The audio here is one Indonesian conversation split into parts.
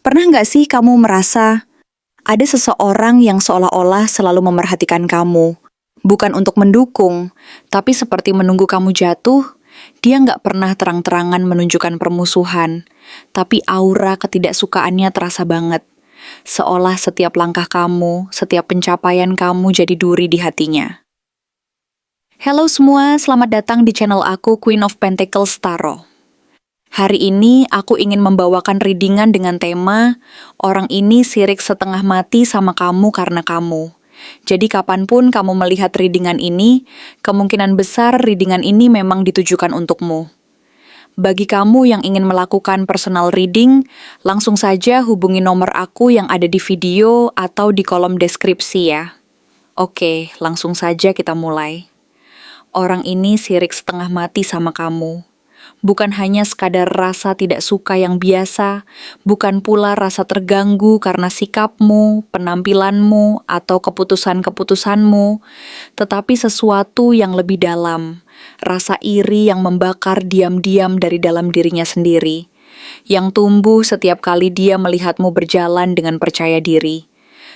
Pernah nggak sih kamu merasa ada seseorang yang seolah-olah selalu memerhatikan kamu? Bukan untuk mendukung, tapi seperti menunggu kamu jatuh, dia nggak pernah terang-terangan menunjukkan permusuhan, tapi aura ketidaksukaannya terasa banget. Seolah setiap langkah kamu, setiap pencapaian kamu jadi duri di hatinya. Halo semua, selamat datang di channel aku Queen of Pentacles Tarot. Hari ini aku ingin membawakan readingan dengan tema orang ini sirik setengah mati sama kamu karena kamu. Jadi kapanpun kamu melihat readingan ini, kemungkinan besar readingan ini memang ditujukan untukmu. Bagi kamu yang ingin melakukan personal reading, langsung saja hubungi nomor aku yang ada di video atau di kolom deskripsi ya. Oke, langsung saja kita mulai. Orang ini sirik setengah mati sama kamu. Bukan hanya sekadar rasa tidak suka yang biasa, bukan pula rasa terganggu karena sikapmu, penampilanmu, atau keputusan-keputusanmu, tetapi sesuatu yang lebih dalam, rasa iri yang membakar diam-diam dari dalam dirinya sendiri, yang tumbuh setiap kali dia melihatmu berjalan dengan percaya diri,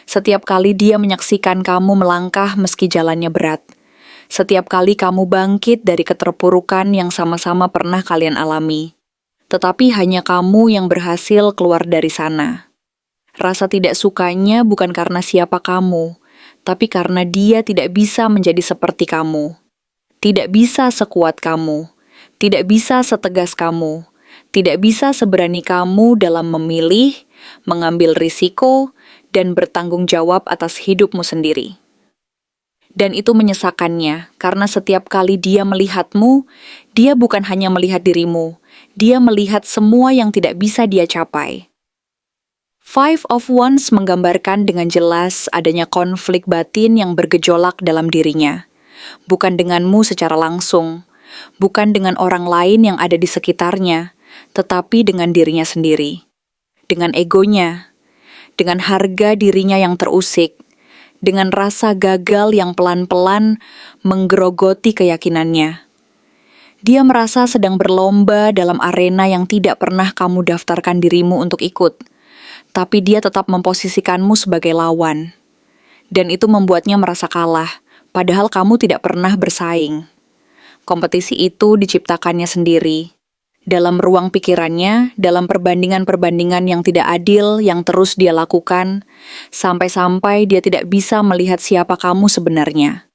setiap kali dia menyaksikan kamu melangkah meski jalannya berat. Setiap kali kamu bangkit dari keterpurukan yang sama-sama pernah kalian alami. Tetapi hanya kamu yang berhasil keluar dari sana. Rasa tidak sukanya bukan karena siapa kamu, tapi karena dia tidak bisa menjadi seperti kamu. Tidak bisa sekuat kamu. Tidak bisa setegas kamu. Tidak bisa seberani kamu dalam memilih, mengambil risiko, dan bertanggung jawab atas hidupmu sendiri. Dan itu menyesakannya, karena setiap kali dia melihatmu, dia bukan hanya melihat dirimu, dia melihat semua yang tidak bisa dia capai. Five of Wands menggambarkan dengan jelas adanya konflik batin yang bergejolak dalam dirinya. Bukan denganmu secara langsung, bukan dengan orang lain yang ada di sekitarnya, tetapi dengan dirinya sendiri. Dengan egonya, dengan harga dirinya yang terusik, dengan rasa gagal yang pelan-pelan menggerogoti keyakinannya. Dia merasa sedang berlomba dalam arena yang tidak pernah kamu daftarkan dirimu untuk ikut, tapi dia tetap memposisikanmu sebagai lawan. Dan itu membuatnya merasa kalah, padahal kamu tidak pernah bersaing. Kompetisi itu diciptakannya sendiri. Dalam ruang pikirannya, dalam perbandingan-perbandingan yang tidak adil yang terus dia lakukan, sampai-sampai dia tidak bisa melihat siapa kamu sebenarnya.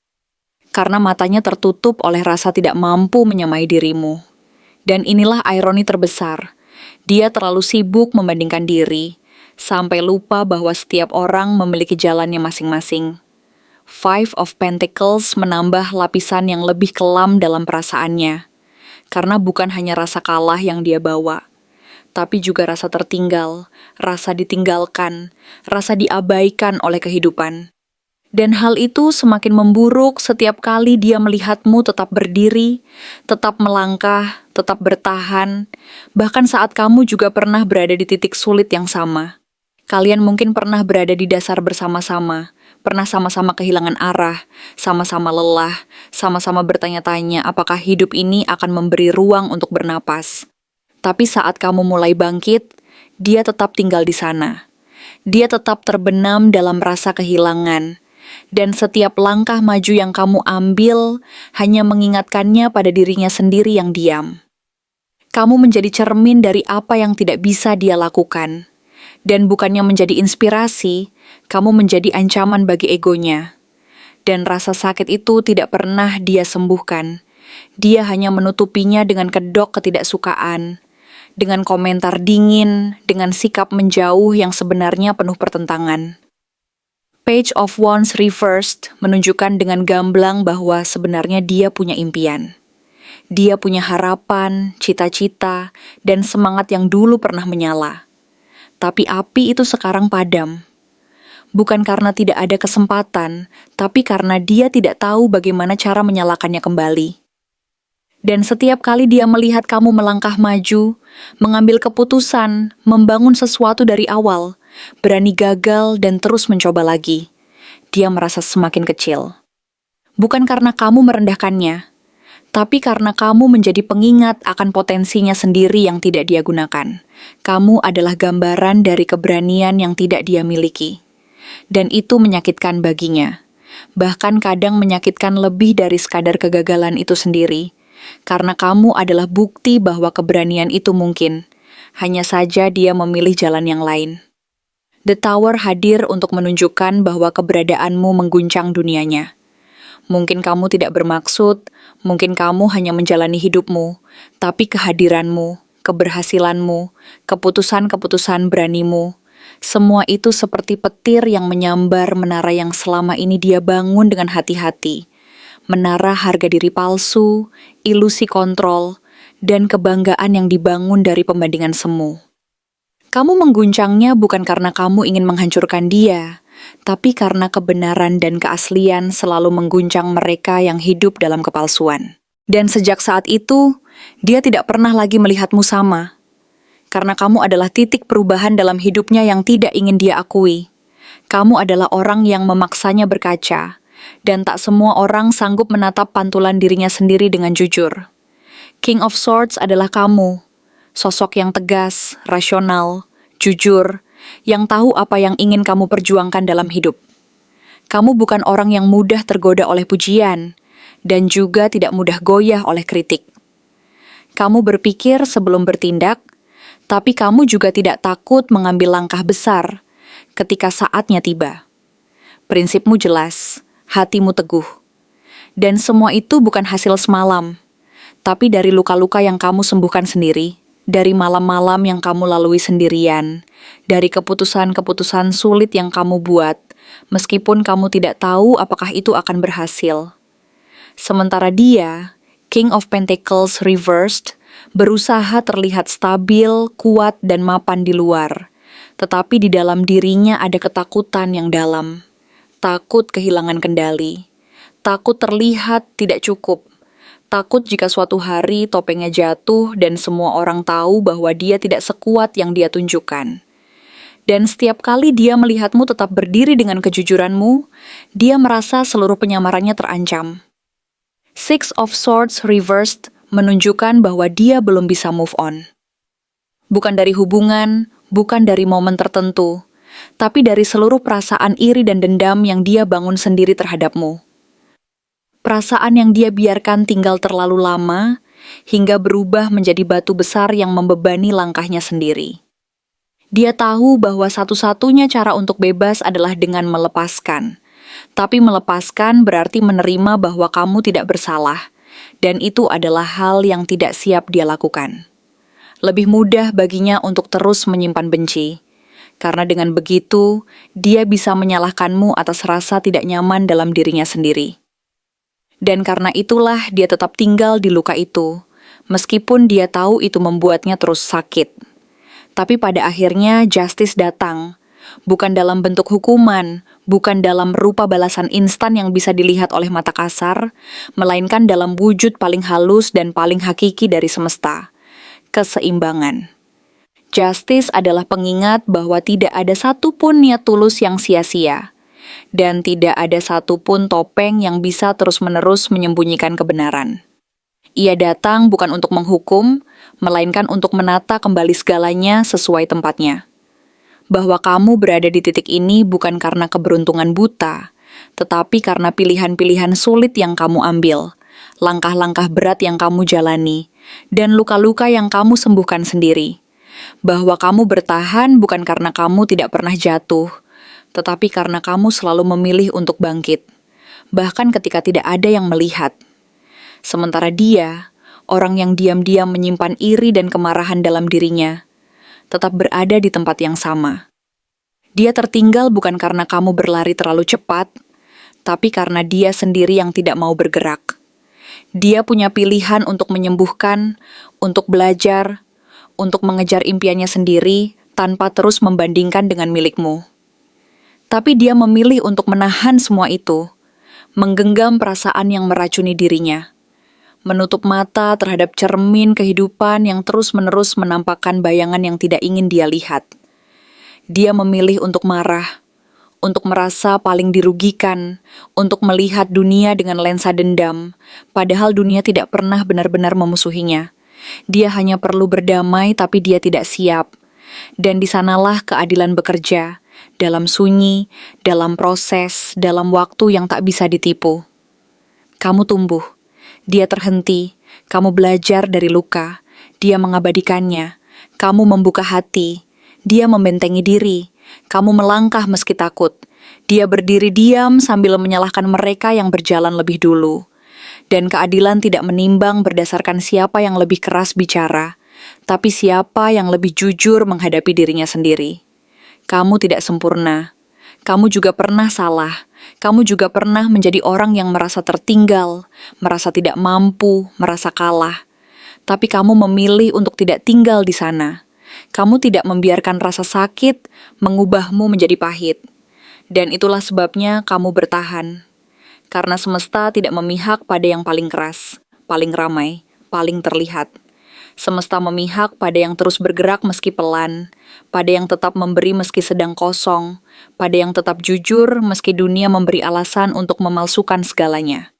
Karena matanya tertutup oleh rasa tidak mampu menyamai dirimu. Dan inilah ironi terbesar. Dia terlalu sibuk membandingkan diri, sampai lupa bahwa setiap orang memiliki jalannya masing-masing. Five of Pentacles menambah lapisan yang lebih kelam dalam perasaannya. Karena bukan hanya rasa kalah yang dia bawa, tapi juga rasa tertinggal, rasa ditinggalkan, rasa diabaikan oleh kehidupan. Dan hal itu semakin memburuk setiap kali dia melihatmu tetap berdiri, tetap melangkah, tetap bertahan, bahkan saat kamu juga pernah berada di titik sulit yang sama. Kalian mungkin pernah berada di dasar bersama-sama, pernah sama-sama kehilangan arah, sama-sama lelah, sama-sama bertanya-tanya apakah hidup ini akan memberi ruang untuk bernapas. Tapi saat kamu mulai bangkit, dia tetap tinggal di sana. Dia tetap terbenam dalam rasa kehilangan. Dan setiap langkah maju yang kamu ambil hanya mengingatkannya pada dirinya sendiri yang diam. Kamu menjadi cermin dari apa yang tidak bisa dia lakukan. Dan bukannya menjadi inspirasi, kamu menjadi ancaman bagi egonya. Dan rasa sakit itu tidak pernah dia sembuhkan. Dia hanya menutupinya dengan kedok ketidaksukaan, dengan komentar dingin, dengan sikap menjauh yang sebenarnya penuh pertentangan. Page of Wands reversed menunjukkan dengan gamblang bahwa sebenarnya dia punya impian. Dia punya harapan, cita-cita, dan semangat yang dulu pernah menyala. Tapi api itu sekarang padam. Bukan karena tidak ada kesempatan, tapi karena dia tidak tahu bagaimana cara menyalakannya kembali. Dan setiap kali dia melihat kamu melangkah maju, mengambil keputusan, membangun sesuatu dari awal, berani gagal dan terus mencoba lagi, dia merasa semakin kecil. Bukan karena kamu merendahkannya, Tapi karena kamu menjadi pengingat akan potensinya sendiri yang tidak dia gunakan. Kamu adalah gambaran dari keberanian yang tidak dia miliki. Dan itu menyakitkan baginya. Bahkan kadang menyakitkan lebih dari sekadar kegagalan itu sendiri. Karena kamu adalah bukti bahwa keberanian itu mungkin. Hanya saja dia memilih jalan yang lain. The Tower hadir untuk menunjukkan bahwa keberadaanmu mengguncang dunianya. Mungkin kamu tidak bermaksud, mungkin kamu hanya menjalani hidupmu, tapi kehadiranmu, keberhasilanmu, keputusan-keputusan beranimu, semua itu seperti petir yang menyambar menara yang selama ini dia bangun dengan hati-hati. Menara harga diri palsu, ilusi kontrol, dan kebanggaan yang dibangun dari pembandingan semu. Kamu mengguncangnya bukan karena kamu ingin menghancurkan dia, tapi karena kebenaran dan keaslian selalu mengguncang mereka yang hidup dalam kepalsuan. Dan sejak saat itu, dia tidak pernah lagi melihatmu sama. Karena kamu adalah titik perubahan dalam hidupnya yang tidak ingin dia akui. Kamu adalah orang yang memaksanya berkaca, dan tak semua orang sanggup menatap pantulan dirinya sendiri dengan jujur. King of Swords adalah kamu, sosok yang tegas, rasional, jujur, yang tahu apa yang ingin kamu perjuangkan dalam hidup. Kamu bukan orang yang mudah tergoda oleh pujian, dan juga tidak mudah goyah oleh kritik. Kamu berpikir sebelum bertindak, tapi kamu juga tidak takut mengambil langkah besar ketika saatnya tiba. Prinsipmu jelas, hatimu teguh. Dan semua itu bukan hasil semalam, tapi dari luka-luka yang kamu sembuhkan sendiri, dari malam-malam yang kamu lalui sendirian, dari keputusan-keputusan sulit yang kamu buat, meskipun kamu tidak tahu apakah itu akan berhasil. Sementara dia, King of Pentacles Reversed, berusaha terlihat stabil, kuat, dan mapan di luar. Tetapi di dalam dirinya ada ketakutan yang dalam. Takut kehilangan kendali. Takut terlihat tidak cukup. Takut jika suatu hari topengnya jatuh dan semua orang tahu bahwa dia tidak sekuat yang dia tunjukkan. Dan setiap kali dia melihatmu tetap berdiri dengan kejujuranmu, dia merasa seluruh penyamarannya terancam. Six of Swords Reversed menunjukkan bahwa dia belum bisa move on. Bukan dari hubungan, bukan dari momen tertentu, tapi dari seluruh perasaan iri dan dendam yang dia bangun sendiri terhadapmu. Perasaan yang dia biarkan tinggal terlalu lama, hingga berubah menjadi batu besar yang membebani langkahnya sendiri. Dia tahu bahwa satu-satunya cara untuk bebas adalah dengan melepaskan. Tapi melepaskan berarti menerima bahwa kamu tidak bersalah, dan itu adalah hal yang tidak siap dia lakukan. Lebih mudah baginya untuk terus menyimpan benci, karena dengan begitu, dia bisa menyalahkanmu atas rasa tidak nyaman dalam dirinya sendiri. Dan karena itulah dia tetap tinggal di luka itu, meskipun dia tahu itu membuatnya terus sakit. Tapi pada akhirnya justice datang, bukan dalam bentuk hukuman, bukan dalam rupa balasan instan yang bisa dilihat oleh mata kasar, melainkan dalam wujud paling halus dan paling hakiki dari semesta, keseimbangan. Justice adalah pengingat bahwa tidak ada satupun niat tulus yang sia-sia, dan tidak ada satupun topeng yang bisa terus-menerus menyembunyikan kebenaran. Ia datang bukan untuk menghukum, melainkan untuk menata kembali segalanya sesuai tempatnya. Bahwa kamu berada di titik ini bukan karena keberuntungan buta, tetapi karena pilihan-pilihan sulit yang kamu ambil, langkah-langkah berat yang kamu jalani, dan luka-luka yang kamu sembuhkan sendiri. Bahwa kamu bertahan bukan karena kamu tidak pernah jatuh, tetapi karena kamu selalu memilih untuk bangkit, bahkan ketika tidak ada yang melihat. Sementara dia, orang yang diam-diam menyimpan iri dan kemarahan dalam dirinya, tetap berada di tempat yang sama. Dia tertinggal bukan karena kamu berlari terlalu cepat, tapi karena dia sendiri yang tidak mau bergerak. Dia punya pilihan untuk menyembuhkan, untuk belajar, untuk mengejar impiannya sendiri tanpa terus membandingkan dengan milikmu. Tapi dia memilih untuk menahan semua itu, menggenggam perasaan yang meracuni dirinya, menutup mata terhadap cermin kehidupan yang terus-menerus menampakkan bayangan yang tidak ingin dia lihat. Dia memilih untuk marah, untuk merasa paling dirugikan, untuk melihat dunia dengan lensa dendam, padahal dunia tidak pernah benar-benar memusuhinya. Dia hanya perlu berdamai, tapi dia tidak siap. Dan di sanalah keadilan bekerja, dalam sunyi, dalam proses, dalam waktu yang tak bisa ditipu. Kamu tumbuh, dia terhenti, kamu belajar dari luka, dia mengabadikannya, kamu membuka hati, dia membentengi diri, kamu melangkah meski takut, dia berdiri diam sambil menyalahkan mereka yang berjalan lebih dulu. Dan keadilan tidak menimbang berdasarkan siapa yang lebih keras bicara, tapi siapa yang lebih jujur menghadapi dirinya sendiri. Kamu tidak sempurna. Kamu juga pernah salah. Kamu juga pernah menjadi orang yang merasa tertinggal, merasa tidak mampu, merasa kalah. Tapi kamu memilih untuk tidak tinggal di sana. Kamu tidak membiarkan rasa sakit mengubahmu menjadi pahit. Dan itulah sebabnya kamu bertahan. Karena semesta tidak memihak pada yang paling keras, paling ramai, paling terlihat. Semesta memihak pada yang terus bergerak meski pelan, pada yang tetap memberi meski sedang kosong, pada yang tetap jujur meski dunia memberi alasan untuk memalsukan segalanya.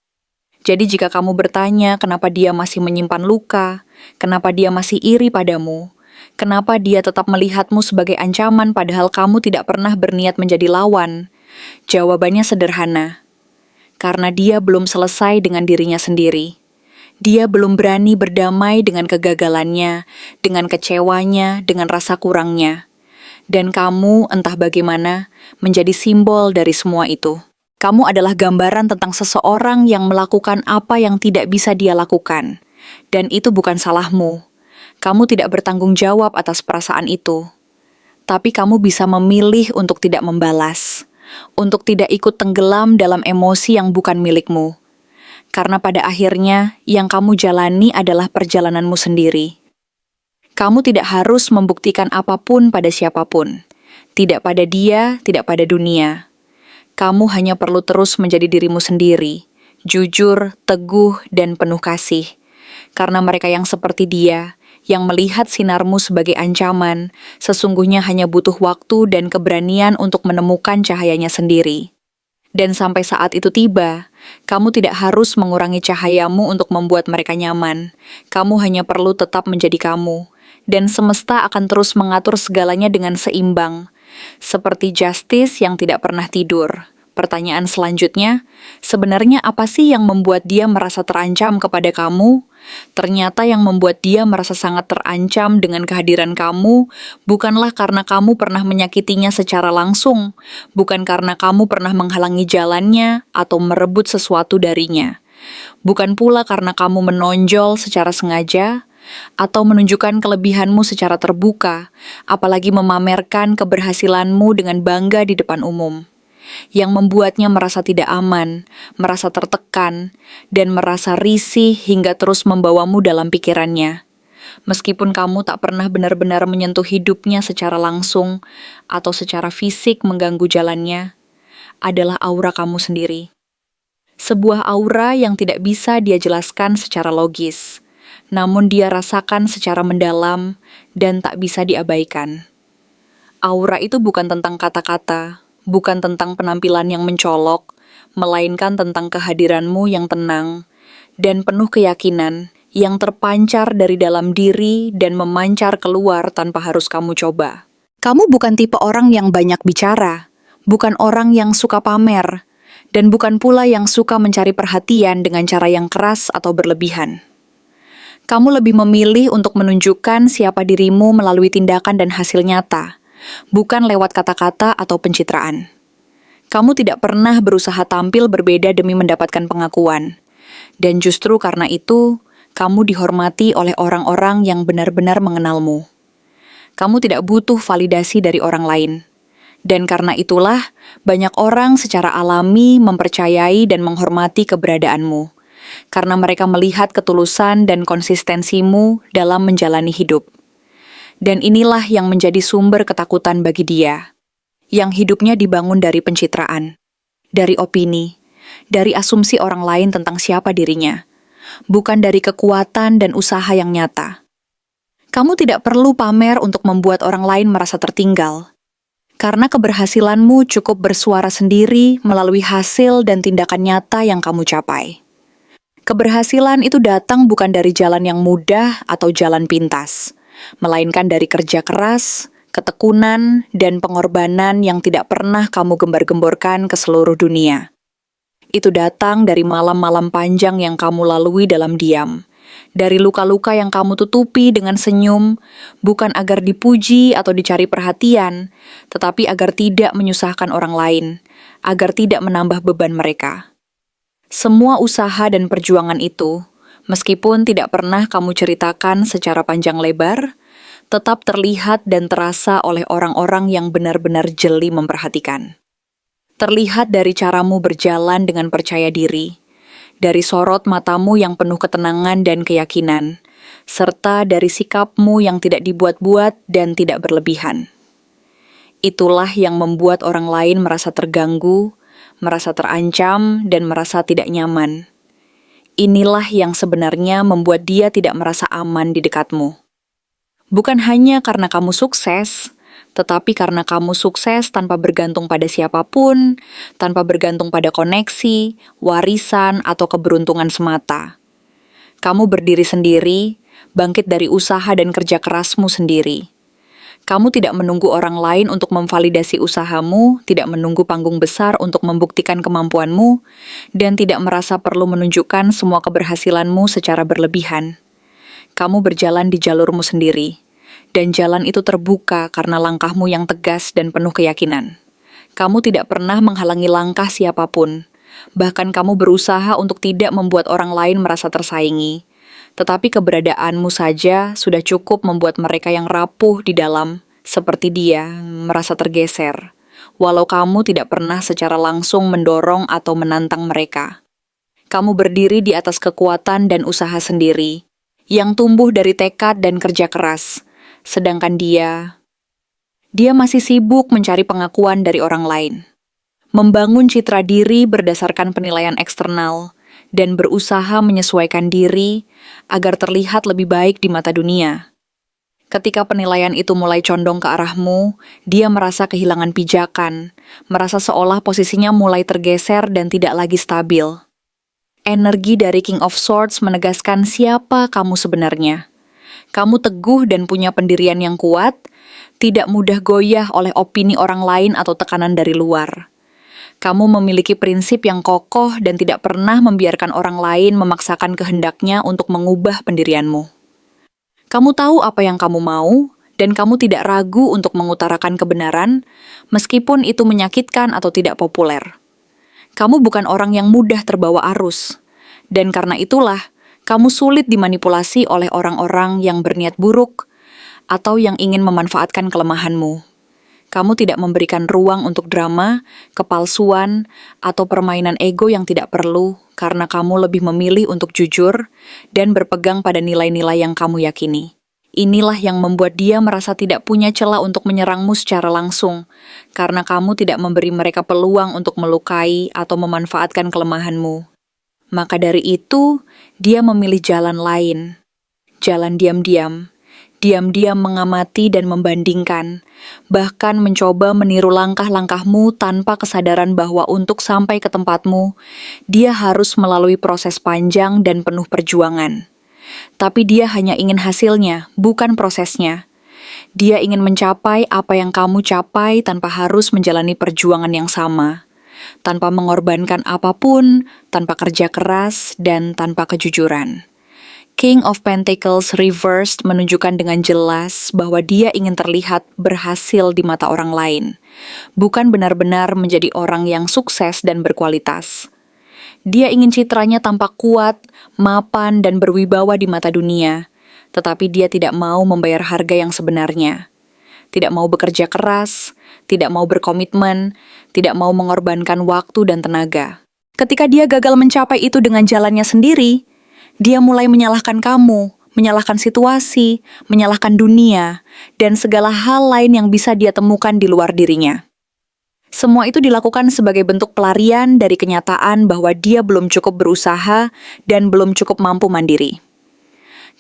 Jadi jika kamu bertanya kenapa dia masih menyimpan luka, kenapa dia masih iri padamu, kenapa dia tetap melihatmu sebagai ancaman padahal kamu tidak pernah berniat menjadi lawan, jawabannya sederhana. Karena dia belum selesai dengan dirinya sendiri. Dia belum berani berdamai dengan kegagalannya, dengan kecewanya, dengan rasa kurangnya. Dan kamu, entah bagaimana, menjadi simbol dari semua itu. Kamu adalah gambaran tentang seseorang yang melakukan apa yang tidak bisa dia lakukan. Dan itu bukan salahmu. Kamu tidak bertanggung jawab atas perasaan itu. Tapi kamu bisa memilih untuk tidak membalas. Untuk tidak ikut tenggelam dalam emosi yang bukan milikmu. Karena pada akhirnya, yang kamu jalani adalah perjalananmu sendiri. Kamu tidak harus membuktikan apapun pada siapapun. Tidak pada dia, tidak pada dunia. Kamu hanya perlu terus menjadi dirimu sendiri, jujur, teguh, dan penuh kasih. Karena mereka yang seperti dia, yang melihat sinarmu sebagai ancaman, sesungguhnya hanya butuh waktu dan keberanian untuk menemukan cahayanya sendiri. Dan sampai saat itu tiba, kamu tidak harus mengurangi cahayamu untuk membuat mereka nyaman. Kamu hanya perlu tetap menjadi kamu, dan semesta akan terus mengatur segalanya dengan seimbang. Seperti justice yang tidak pernah tidur. Pertanyaan selanjutnya, sebenarnya apa sih yang membuat dia merasa terancam kepada kamu? Ternyata yang membuat dia merasa sangat terancam dengan kehadiran kamu bukanlah karena kamu pernah menyakitinya secara langsung, bukan karena kamu pernah menghalangi jalannya atau merebut sesuatu darinya. Bukan pula karena kamu menonjol secara sengaja atau menunjukkan kelebihanmu secara terbuka, apalagi memamerkan keberhasilanmu dengan bangga di depan umum. Yang membuatnya merasa tidak aman, merasa tertekan, dan merasa risih hingga terus membawamu dalam pikirannya. Meskipun kamu tak pernah benar-benar menyentuh hidupnya secara langsung atau secara fisik mengganggu jalannya, adalah aura kamu sendiri. Sebuah aura yang tidak bisa dia jelaskan secara logis, namun dia rasakan secara mendalam dan tak bisa diabaikan. Aura itu bukan tentang kata-kata, bukan tentang penampilan yang mencolok, melainkan tentang kehadiranmu yang tenang dan penuh keyakinan yang terpancar dari dalam diri dan memancar keluar tanpa harus kamu coba. Kamu bukan tipe orang yang banyak bicara, bukan orang yang suka pamer, dan bukan pula yang suka mencari perhatian dengan cara yang keras atau berlebihan. Kamu lebih memilih untuk menunjukkan siapa dirimu melalui tindakan dan hasil nyata, bukan lewat kata-kata atau pencitraan. Kamu tidak pernah berusaha tampil berbeda demi mendapatkan pengakuan. Dan justru karena itu, kamu dihormati oleh orang-orang yang benar-benar mengenalmu. Kamu tidak butuh validasi dari orang lain. Dan karena itulah, banyak orang secara alami mempercayai dan menghormati keberadaanmu. Karena mereka melihat ketulusan dan konsistensimu dalam menjalani hidup. Dan inilah yang menjadi sumber ketakutan bagi dia, yang hidupnya dibangun dari pencitraan, dari opini, dari asumsi orang lain tentang siapa dirinya, bukan dari kekuatan dan usaha yang nyata. Kamu tidak perlu pamer untuk membuat orang lain merasa tertinggal. Karena keberhasilanmu cukup bersuara sendiri melalui hasil dan tindakan nyata yang kamu capai. Keberhasilan itu datang bukan dari jalan yang mudah atau jalan pintas, melainkan dari kerja keras, ketekunan, dan pengorbanan yang tidak pernah kamu gembar-gemborkan ke seluruh dunia. Itu datang dari malam-malam panjang yang kamu lalui dalam diam, dari luka-luka yang kamu tutupi dengan senyum, bukan agar dipuji atau dicari perhatian, tetapi agar tidak menyusahkan orang lain, agar tidak menambah beban mereka. Semua usaha dan perjuangan itu, meskipun tidak pernah kamu ceritakan secara panjang lebar, tetap terlihat dan terasa oleh orang-orang yang benar-benar jeli memperhatikan. Terlihat dari caramu berjalan dengan percaya diri, dari sorot matamu yang penuh ketenangan dan keyakinan, serta dari sikapmu yang tidak dibuat-buat dan tidak berlebihan. Itulah yang membuat orang lain merasa terganggu, merasa terancam, dan merasa tidak nyaman. Inilah yang sebenarnya membuat dia tidak merasa aman di dekatmu. Bukan hanya karena kamu sukses, tetapi karena kamu sukses tanpa bergantung pada siapapun, tanpa bergantung pada koneksi, warisan, atau keberuntungan semata. Kamu berdiri sendiri, bangkit dari usaha dan kerja kerasmu sendiri. Kamu tidak menunggu orang lain untuk memvalidasi usahamu, tidak menunggu panggung besar untuk membuktikan kemampuanmu, dan tidak merasa perlu menunjukkan semua keberhasilanmu secara berlebihan. Kamu berjalan di jalurmu sendiri, dan jalan itu terbuka karena langkahmu yang tegas dan penuh keyakinan. Kamu tidak pernah menghalangi langkah siapapun, bahkan kamu berusaha untuk tidak membuat orang lain merasa tersaingi. Tetapi keberadaanmu saja sudah cukup membuat mereka yang rapuh di dalam, seperti dia, merasa tergeser, walau kamu tidak pernah secara langsung mendorong atau menantang mereka. Kamu berdiri di atas kekuatan dan usaha sendiri, yang tumbuh dari tekad dan kerja keras, sedangkan dia masih sibuk mencari pengakuan dari orang lain. Membangun citra diri berdasarkan penilaian eksternal, dan berusaha menyesuaikan diri agar terlihat lebih baik di mata dunia. Ketika penilaian itu mulai condong ke arahmu, dia merasa kehilangan pijakan, merasa seolah posisinya mulai tergeser dan tidak lagi stabil. Energi dari King of Swords menegaskan siapa kamu sebenarnya. Kamu teguh dan punya pendirian yang kuat, tidak mudah goyah oleh opini orang lain atau tekanan dari luar. Kamu memiliki prinsip yang kokoh dan tidak pernah membiarkan orang lain memaksakan kehendaknya untuk mengubah pendirianmu. Kamu tahu apa yang kamu mau, dan kamu tidak ragu untuk mengutarakan kebenaran, meskipun itu menyakitkan atau tidak populer. Kamu bukan orang yang mudah terbawa arus, dan karena itulah, kamu sulit dimanipulasi oleh orang-orang yang berniat buruk atau yang ingin memanfaatkan kelemahanmu. Kamu tidak memberikan ruang untuk drama, kepalsuan, atau permainan ego yang tidak perlu karena kamu lebih memilih untuk jujur dan berpegang pada nilai-nilai yang kamu yakini. Inilah yang membuat dia merasa tidak punya celah untuk menyerangmu secara langsung karena kamu tidak memberi mereka peluang untuk melukai atau memanfaatkan kelemahanmu. Maka dari itu, dia memilih jalan lain. Jalan diam-diam. Diam-diam mengamati dan membandingkan, bahkan mencoba meniru langkah-langkahmu tanpa kesadaran bahwa untuk sampai ke tempatmu, dia harus melalui proses panjang dan penuh perjuangan. Tapi dia hanya ingin hasilnya, bukan prosesnya. Dia ingin mencapai apa yang kamu capai tanpa harus menjalani perjuangan yang sama, tanpa mengorbankan apapun, tanpa kerja keras, dan tanpa kejujuran. King of Pentacles reversed menunjukkan dengan jelas bahwa dia ingin terlihat berhasil di mata orang lain, bukan benar-benar menjadi orang yang sukses dan berkualitas. Dia ingin citranya tampak kuat, mapan, dan berwibawa di mata dunia, tetapi dia tidak mau membayar harga yang sebenarnya. Tidak mau bekerja keras, tidak mau berkomitmen, tidak mau mengorbankan waktu dan tenaga. Ketika dia gagal mencapai itu dengan jalannya sendiri, dia mulai menyalahkan kamu, menyalahkan situasi, menyalahkan dunia, dan segala hal lain yang bisa dia temukan di luar dirinya. Semua itu dilakukan sebagai bentuk pelarian dari kenyataan bahwa dia belum cukup berusaha dan belum cukup mampu mandiri.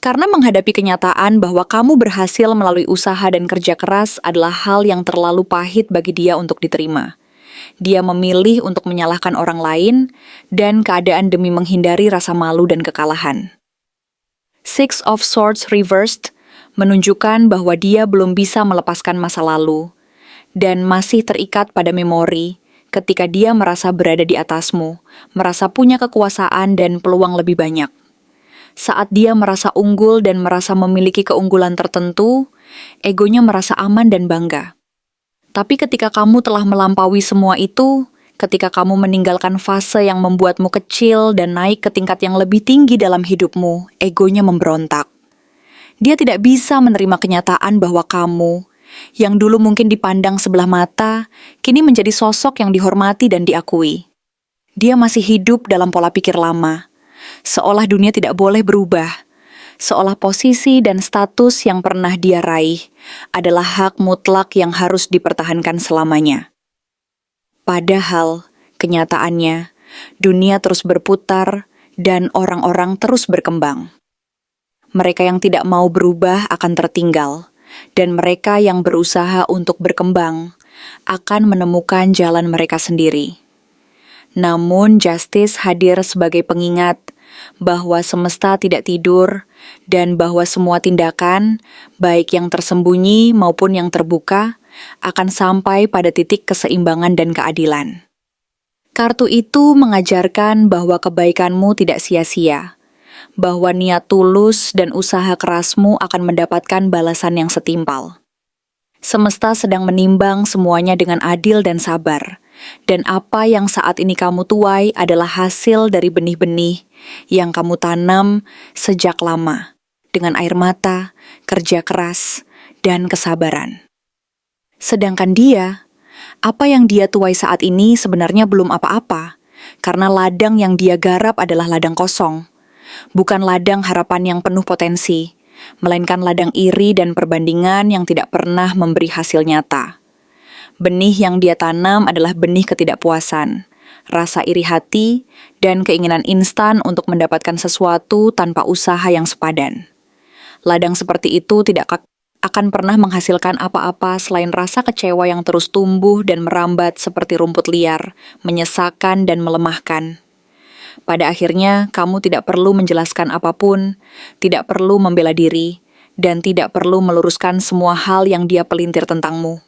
Karena menghadapi kenyataan bahwa kamu berhasil melalui usaha dan kerja keras adalah hal yang terlalu pahit bagi dia untuk diterima. Dia memilih untuk menyalahkan orang lain dan keadaan demi menghindari rasa malu dan kekalahan. Six of Swords reversed menunjukkan bahwa dia belum bisa melepaskan masa lalu dan masih terikat pada memori ketika dia merasa berada di atasmu, merasa punya kekuasaan dan peluang lebih banyak. Saat dia merasa unggul dan merasa memiliki keunggulan tertentu, egonya merasa aman dan bangga. Tapi ketika kamu telah melampaui semua itu, ketika kamu meninggalkan fase yang membuatmu kecil dan naik ke tingkat yang lebih tinggi dalam hidupmu, egonya memberontak. Dia tidak bisa menerima kenyataan bahwa kamu, yang dulu mungkin dipandang sebelah mata, kini menjadi sosok yang dihormati dan diakui. Dia masih hidup dalam pola pikir lama, seolah dunia tidak boleh berubah, seolah posisi dan status yang pernah dia raih adalah hak mutlak yang harus dipertahankan selamanya. Padahal, kenyataannya, dunia terus berputar dan orang-orang terus berkembang. Mereka yang tidak mau berubah akan tertinggal, dan mereka yang berusaha untuk berkembang akan menemukan jalan mereka sendiri. Namun, Justice hadir sebagai pengingat bahwa semesta tidak tidur dan bahwa semua tindakan, baik yang tersembunyi maupun yang terbuka, akan sampai pada titik keseimbangan dan keadilan. Kartu itu mengajarkan bahwa kebaikanmu tidak sia-sia, bahwa niat tulus dan usaha kerasmu akan mendapatkan balasan yang setimpal. Semesta sedang menimbang semuanya dengan adil dan sabar, dan apa yang saat ini kamu tuai adalah hasil dari benih-benih yang kamu tanam sejak lama, dengan air mata, kerja keras, dan kesabaran. Sedangkan dia, apa yang dia tuai saat ini sebenarnya belum apa-apa, karena ladang yang dia garap adalah ladang kosong, bukan ladang harapan yang penuh potensi, melainkan ladang iri dan perbandingan yang tidak pernah memberi hasil nyata. Benih yang dia tanam adalah benih ketidakpuasan, rasa iri hati, dan keinginan instan untuk mendapatkan sesuatu tanpa usaha yang sepadan. Ladang seperti itu tidak akan pernah menghasilkan apa-apa selain rasa kecewa yang terus tumbuh dan merambat seperti rumput liar, menyesakkan dan melemahkan. Pada akhirnya, kamu tidak perlu menjelaskan apapun, tidak perlu membela diri, dan tidak perlu meluruskan semua hal yang dia pelintir tentangmu.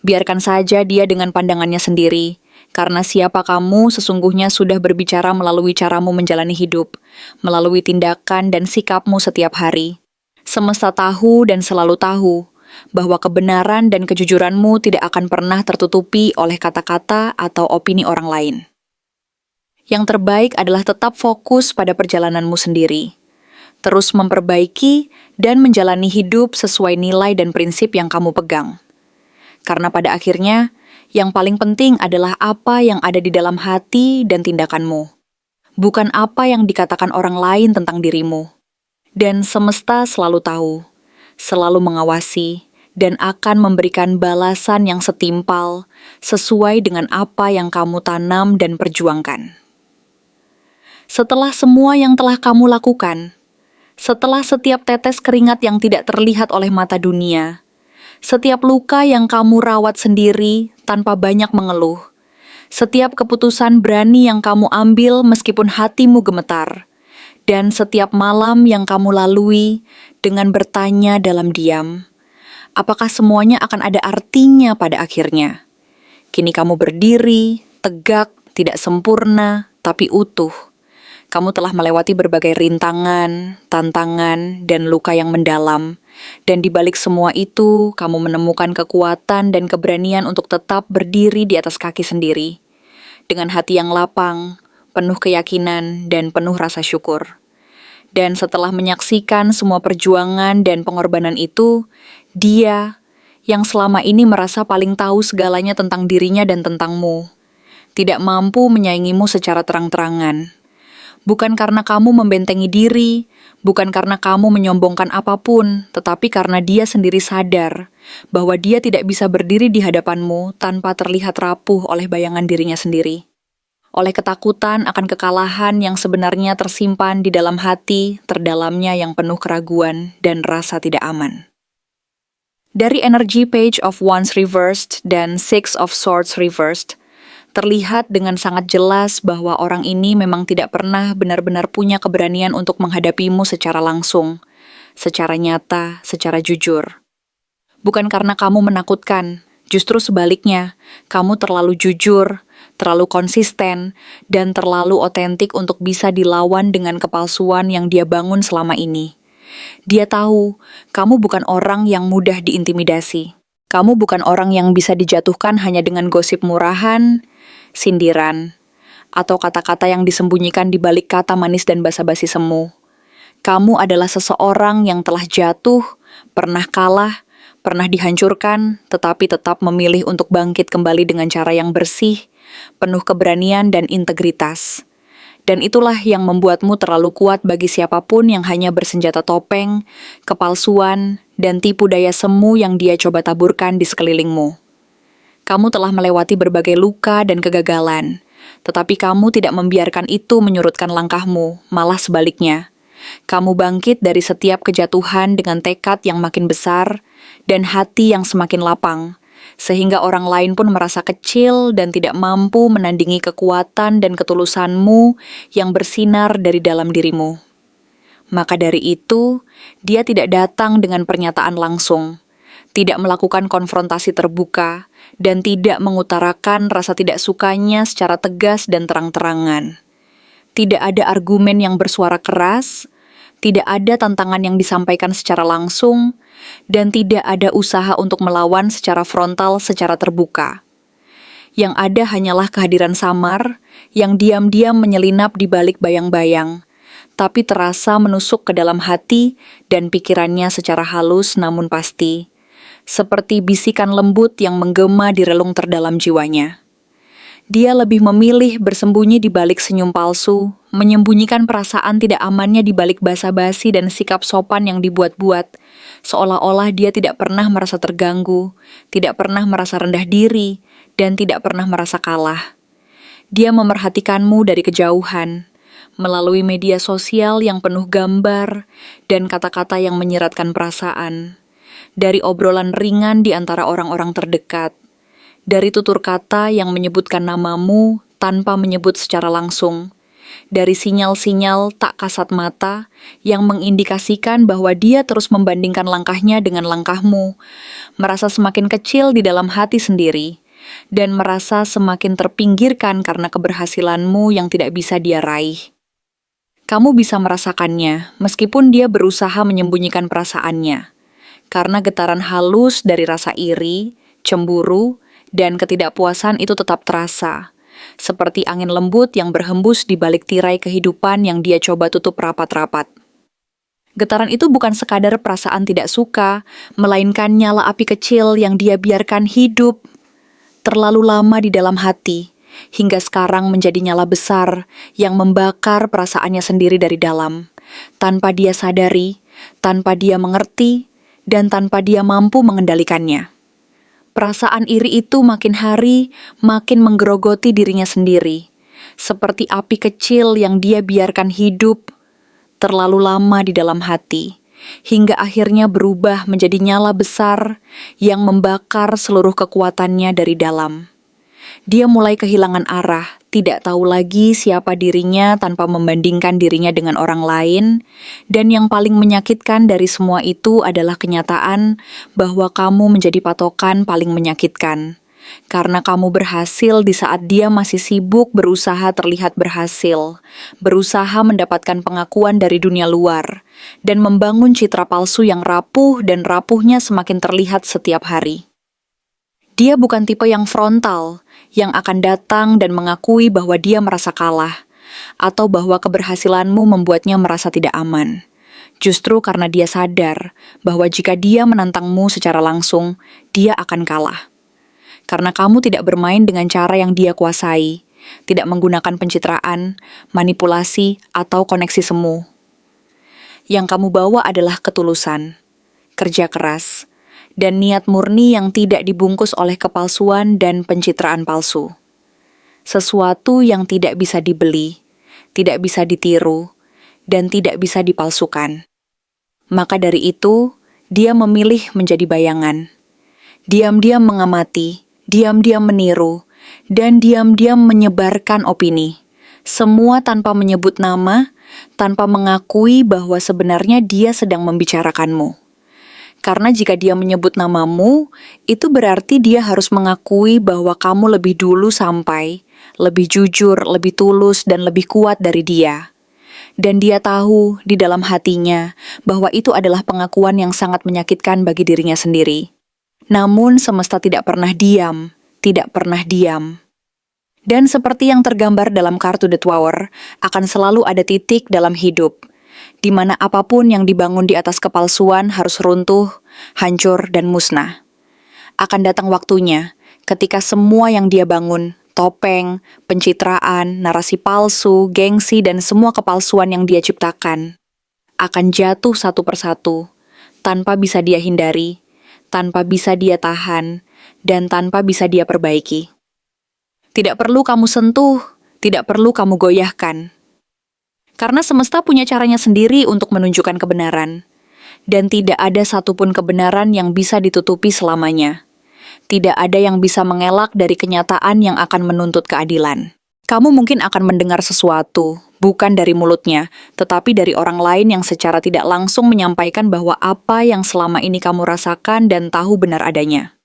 Biarkan saja dia dengan pandangannya sendiri, karena siapa kamu sesungguhnya sudah berbicara melalui caramu menjalani hidup, melalui tindakan dan sikapmu setiap hari. Semesta tahu dan selalu tahu bahwa kebenaran dan kejujuranmu tidak akan pernah tertutupi oleh kata-kata atau opini orang lain. Yang terbaik adalah tetap fokus pada perjalananmu sendiri, terus memperbaiki dan menjalani hidup sesuai nilai dan prinsip yang kamu pegang. Karena pada akhirnya, yang paling penting adalah apa yang ada di dalam hati dan tindakanmu, bukan apa yang dikatakan orang lain tentang dirimu. Dan semesta selalu tahu, selalu mengawasi, dan akan memberikan balasan yang setimpal sesuai dengan apa yang kamu tanam dan perjuangkan. Setelah semua yang telah kamu lakukan, setelah setiap tetes keringat yang tidak terlihat oleh mata dunia, setiap luka yang kamu rawat sendiri tanpa banyak mengeluh, setiap keputusan berani yang kamu ambil meskipun hatimu gemetar, dan setiap malam yang kamu lalui dengan bertanya dalam diam, apakah semuanya akan ada artinya pada akhirnya? Kini kamu berdiri, tegak, tidak sempurna, tapi utuh. Kamu telah melewati berbagai rintangan, tantangan, dan luka yang mendalam. Dan di balik semua itu, kamu menemukan kekuatan dan keberanian untuk tetap berdiri di atas kaki sendiri. Dengan hati yang lapang, penuh keyakinan, dan penuh rasa syukur. Dan setelah menyaksikan semua perjuangan dan pengorbanan itu, dia, yang selama ini merasa paling tahu segalanya tentang dirinya dan tentangmu, tidak mampu menyaingimu secara terang-terangan. Bukan karena kamu membentengi diri, bukan karena kamu menyombongkan apapun, tetapi karena dia sendiri sadar bahwa dia tidak bisa berdiri di hadapanmu tanpa terlihat rapuh oleh bayangan dirinya sendiri. oleh ketakutan akan kekalahan yang sebenarnya tersimpan di dalam hati terdalamnya yang penuh keraguan dan rasa tidak aman. Dari energy Page of Wands reversed dan Six of Swords reversed, terlihat dengan sangat jelas bahwa orang ini memang tidak pernah benar-benar punya keberanian untuk menghadapimu secara langsung, secara nyata, secara jujur. Bukan karena kamu menakutkan, justru sebaliknya, kamu terlalu jujur, terlalu konsisten, dan terlalu otentik untuk bisa dilawan dengan kepalsuan yang dia bangun selama ini. Dia tahu, kamu bukan orang yang mudah diintimidasi. Kamu bukan orang yang bisa dijatuhkan hanya dengan gosip murahan, sindiran, atau kata-kata yang disembunyikan di balik kata manis dan basa-basi semu. Kamu adalah seseorang yang telah jatuh, pernah kalah, pernah dihancurkan, tetapi tetap memilih untuk bangkit kembali dengan cara yang bersih, penuh keberanian dan integritas. Dan itulah yang membuatmu terlalu kuat bagi siapapun yang hanya bersenjata topeng, kepalsuan, dan tipu daya semu yang dia coba taburkan di sekelilingmu. Kamu telah melewati berbagai luka dan kegagalan, tetapi kamu tidak membiarkan itu menyurutkan langkahmu, malah sebaliknya. Kamu bangkit dari setiap kejatuhan dengan tekad yang makin besar dan hati yang semakin lapang, sehingga orang lain pun merasa kecil dan tidak mampu menandingi kekuatan dan ketulusanmu yang bersinar dari dalam dirimu. Maka dari itu, dia tidak datang dengan pernyataan langsung, tidak melakukan konfrontasi terbuka, dan tidak mengutarakan rasa tidak sukanya secara tegas dan terang-terangan. Tidak ada argumen yang bersuara keras, tidak ada tantangan yang disampaikan secara langsung, dan tidak ada usaha untuk melawan secara frontal secara terbuka. Yang ada hanyalah kehadiran samar yang diam-diam menyelinap di balik bayang-bayang, tapi terasa menusuk ke dalam hati dan pikirannya secara halus namun pasti, seperti bisikan lembut yang menggema di relung terdalam jiwanya. Dia lebih memilih bersembunyi di balik senyum palsu, menyembunyikan perasaan tidak amannya di balik basa-basi dan sikap sopan yang dibuat-buat, seolah-olah dia tidak pernah merasa terganggu, tidak pernah merasa rendah diri, dan tidak pernah merasa kalah. Dia memerhatikanmu dari kejauhan, melalui media sosial yang penuh gambar dan kata-kata yang menyeratkan perasaan, dari obrolan ringan di antara orang-orang terdekat, dari tutur kata yang menyebutkan namamu tanpa menyebut secara langsung, dari sinyal-sinyal tak kasat mata yang mengindikasikan bahwa dia terus membandingkan langkahnya dengan langkahmu, merasa semakin kecil di dalam hati sendiri, dan merasa semakin terpinggirkan karena keberhasilanmu yang tidak bisa dia raih. Kamu bisa merasakannya meskipun dia berusaha menyembunyikan perasaannya, karena getaran halus dari rasa iri, cemburu, dan ketidakpuasan itu tetap terasa, seperti angin lembut yang berhembus di balik tirai kehidupan yang dia coba tutup rapat-rapat. Getaran itu bukan sekadar perasaan tidak suka, melainkan nyala api kecil yang dia biarkan hidup terlalu lama di dalam hati, hingga sekarang menjadi nyala besar yang membakar perasaannya sendiri dari dalam, tanpa dia sadari, tanpa dia mengerti, dan tanpa dia mampu mengendalikannya. Perasaan iri itu makin hari makin menggerogoti dirinya sendiri, seperti api kecil yang dia biarkan hidup terlalu lama di dalam hati, hingga akhirnya berubah menjadi nyala besar yang membakar seluruh kekuatannya dari dalam. Dia mulai kehilangan arah, tidak tahu lagi siapa dirinya tanpa membandingkan dirinya dengan orang lain, dan yang paling menyakitkan dari semua itu adalah kenyataan bahwa kamu menjadi patokan paling menyakitkan. Karena kamu berhasil di saat dia masih sibuk berusaha terlihat berhasil, berusaha mendapatkan pengakuan dari dunia luar, dan membangun citra palsu yang rapuh dan rapuhnya semakin terlihat setiap hari. Dia bukan tipe yang frontal, yang akan datang dan mengakui bahwa dia merasa kalah, atau bahwa keberhasilanmu membuatnya merasa tidak aman. Justru karena dia sadar bahwa jika dia menantangmu secara langsung, dia akan kalah. Karena kamu tidak bermain dengan cara yang dia kuasai, tidak menggunakan pencitraan, manipulasi, atau koneksi semu. Yang kamu bawa adalah ketulusan, kerja keras, dan niat murni yang tidak dibungkus oleh kepalsuan dan pencitraan palsu. sesuatu yang tidak bisa dibeli, tidak bisa ditiru, dan tidak bisa dipalsukan. Maka dari itu, dia memilih menjadi bayangan. Diam-diam mengamati, diam-diam meniru, dan diam-diam menyebarkan opini. Semua tanpa menyebut nama, tanpa mengakui bahwa sebenarnya dia sedang membicarakanmu. Karena jika dia menyebut namamu, itu berarti dia harus mengakui bahwa kamu lebih dulu sampai, lebih jujur, lebih tulus, dan lebih kuat dari dia. Dan dia tahu di dalam hatinya bahwa itu adalah pengakuan yang sangat menyakitkan bagi dirinya sendiri. Namun semesta tidak pernah diam, tidak pernah diam. Dan seperti yang tergambar dalam kartu The Tower, akan selalu ada titik dalam hidup, di mana apapun yang dibangun di atas kepalsuan harus runtuh, hancur, dan musnah. Akan datang waktunya, ketika semua yang dia bangun, topeng, pencitraan, narasi palsu, gengsi, dan semua kepalsuan yang dia ciptakan, akan jatuh satu persatu, tanpa bisa dia hindari, tanpa bisa dia tahan, dan tanpa bisa dia perbaiki. Tidak perlu kamu sentuh, tidak perlu kamu goyahkan. Karena semesta punya caranya sendiri untuk menunjukkan kebenaran. Dan tidak ada satupun kebenaran yang bisa ditutupi selamanya. Tidak ada yang bisa mengelak dari kenyataan yang akan menuntut keadilan. Kamu mungkin akan mendengar sesuatu, bukan dari mulutnya, tetapi dari orang lain yang secara tidak langsung menyampaikan bahwa apa yang selama ini kamu rasakan dan tahu benar adanya.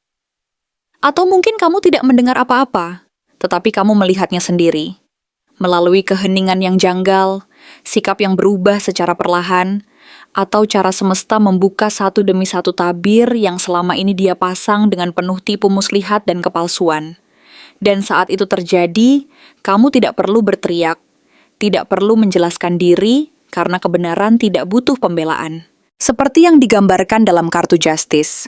Atau mungkin kamu tidak mendengar apa-apa, tetapi kamu melihatnya sendiri. Melalui keheningan yang janggal, sikap yang berubah secara perlahan, atau cara semesta membuka satu demi satu tabir yang selama ini dia pasang dengan penuh tipu muslihat dan kepalsuan. Dan saat itu terjadi, kamu tidak perlu berteriak, tidak perlu menjelaskan diri, karena kebenaran tidak butuh pembelaan. Seperti yang digambarkan dalam kartu Justice,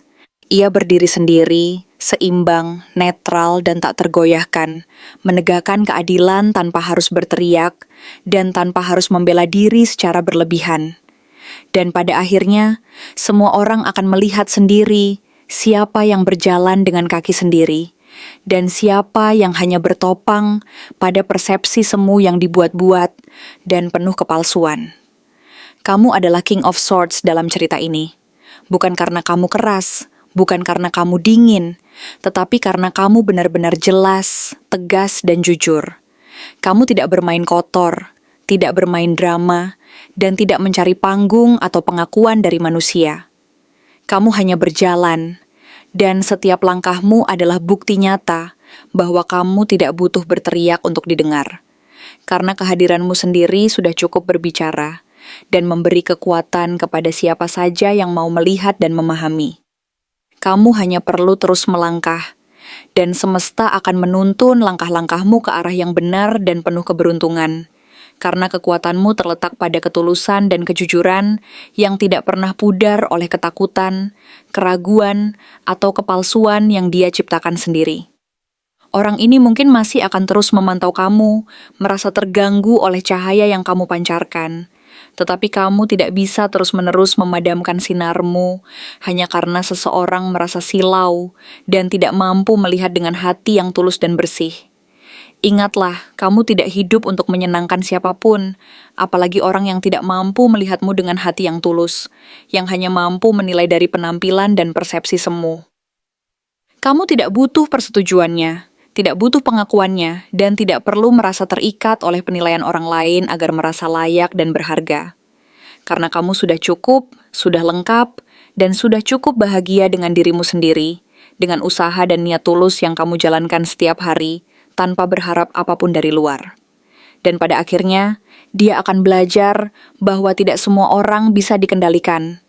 ia berdiri sendiri, seimbang, netral, dan tak tergoyahkan, menegakkan keadilan tanpa harus berteriak, dan tanpa harus membela diri secara berlebihan. Dan pada akhirnya, semua orang akan melihat sendiri siapa yang berjalan dengan kaki sendiri, dan siapa yang hanya bertopang pada persepsi semu yang dibuat-buat dan penuh kepalsuan. Kamu adalah King of Swords dalam cerita ini, bukan karena kamu keras, bukan karena kamu dingin, tetapi karena kamu benar-benar jelas, tegas, dan jujur. Kamu tidak bermain kotor, tidak bermain drama, dan tidak mencari panggung atau pengakuan dari manusia. Kamu hanya berjalan, dan setiap langkahmu adalah bukti nyata bahwa kamu tidak butuh berteriak untuk didengar. Karena kehadiranmu sendiri sudah cukup berbicara, dan memberi kekuatan kepada siapa saja yang mau melihat dan memahami. Kamu hanya perlu terus melangkah, dan semesta akan menuntun langkah-langkahmu ke arah yang benar dan penuh keberuntungan, karena kekuatanmu terletak pada ketulusan dan kejujuran yang tidak pernah pudar oleh ketakutan, keraguan, atau kepalsuan yang dia ciptakan sendiri. Orang ini mungkin masih akan terus memantau kamu, merasa terganggu oleh cahaya yang kamu pancarkan, tetapi kamu tidak bisa terus-menerus memadamkan sinarmu hanya karena seseorang merasa silau dan tidak mampu melihat dengan hati yang tulus dan bersih. Ingatlah, kamu tidak hidup untuk menyenangkan siapapun, apalagi orang yang tidak mampu melihatmu dengan hati yang tulus, yang hanya mampu menilai dari penampilan dan persepsi semu. Kamu tidak butuh persetujuannya, tidak butuh pengakuannya, dan tidak perlu merasa terikat oleh penilaian orang lain agar merasa layak dan berharga. Karena kamu sudah cukup, sudah lengkap, dan sudah cukup bahagia dengan dirimu sendiri, dengan usaha dan niat tulus yang kamu jalankan setiap hari, tanpa berharap apapun dari luar. Dan pada akhirnya, dia akan belajar bahwa tidak semua orang bisa dikendalikan,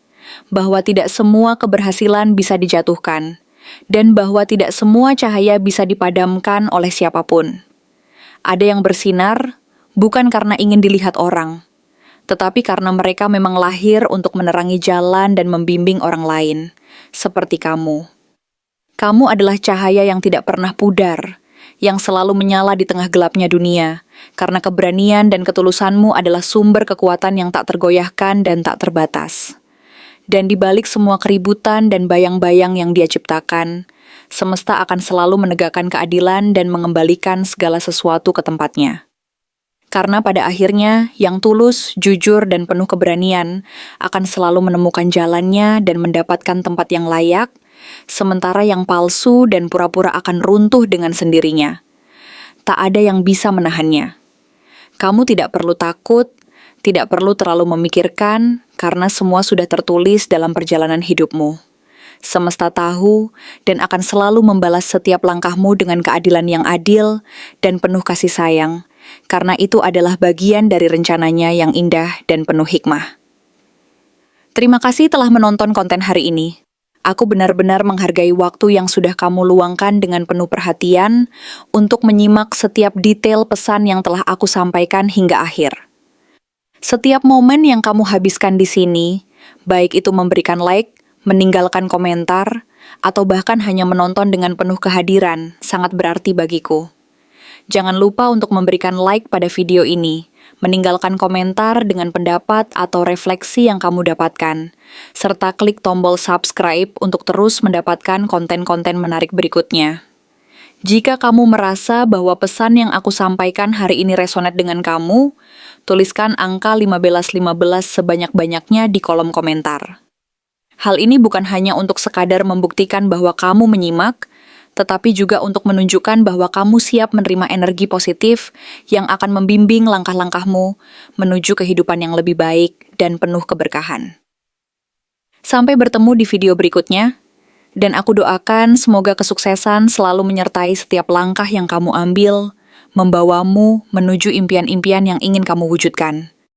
bahwa tidak semua keberhasilan bisa dijatuhkan, dan bahwa tidak semua cahaya bisa dipadamkan oleh siapapun. Ada yang bersinar bukan karena ingin dilihat orang, tetapi karena mereka memang lahir untuk menerangi jalan dan membimbing orang lain, seperti kamu. Kamu adalah cahaya yang tidak pernah pudar, yang selalu menyala di tengah gelapnya dunia, karena keberanian dan ketulusanmu adalah sumber kekuatan yang tak tergoyahkan dan tak terbatas. Dan di balik semua keributan dan bayang-bayang yang dia ciptakan, Semesta akan selalu menegakkan keadilan dan mengembalikan segala sesuatu ke tempatnya. Karena pada akhirnya, yang tulus, jujur, dan penuh keberanian akan selalu menemukan jalannya dan mendapatkan tempat yang layak, sementara yang palsu dan pura-pura akan runtuh dengan sendirinya. Tak ada yang bisa menahannya. Kamu tidak perlu takut, tidak perlu terlalu memikirkan, karena semua sudah tertulis dalam perjalanan hidupmu. Semesta tahu dan akan selalu membalas setiap langkahmu dengan keadilan yang adil dan penuh kasih sayang, karena itu adalah bagian dari rencananya yang indah dan penuh hikmah. Terima kasih telah menonton konten hari ini. Aku benar-benar menghargai waktu yang sudah kamu luangkan dengan penuh perhatian untuk menyimak setiap detail pesan yang telah aku sampaikan hingga akhir. Setiap momen yang kamu habiskan di sini, baik itu memberikan like, meninggalkan komentar, atau bahkan hanya menonton dengan penuh kehadiran, sangat berarti bagiku. Jangan lupa untuk memberikan like pada video ini, meninggalkan komentar dengan pendapat atau refleksi yang kamu dapatkan, serta klik tombol subscribe untuk terus mendapatkan konten-konten menarik berikutnya. Jika kamu merasa bahwa pesan yang aku sampaikan hari ini resonate dengan kamu, tuliskan angka 1515 sebanyak-banyaknya di kolom komentar. Hal ini bukan hanya untuk sekadar membuktikan bahwa kamu menyimak, tetapi juga untuk menunjukkan bahwa kamu siap menerima energi positif yang akan membimbing langkah-langkahmu menuju kehidupan yang lebih baik dan penuh keberkahan. Sampai bertemu di video berikutnya, dan aku doakan semoga kesuksesan selalu menyertai setiap langkah yang kamu ambil, membawamu menuju impian-impian yang ingin kamu wujudkan.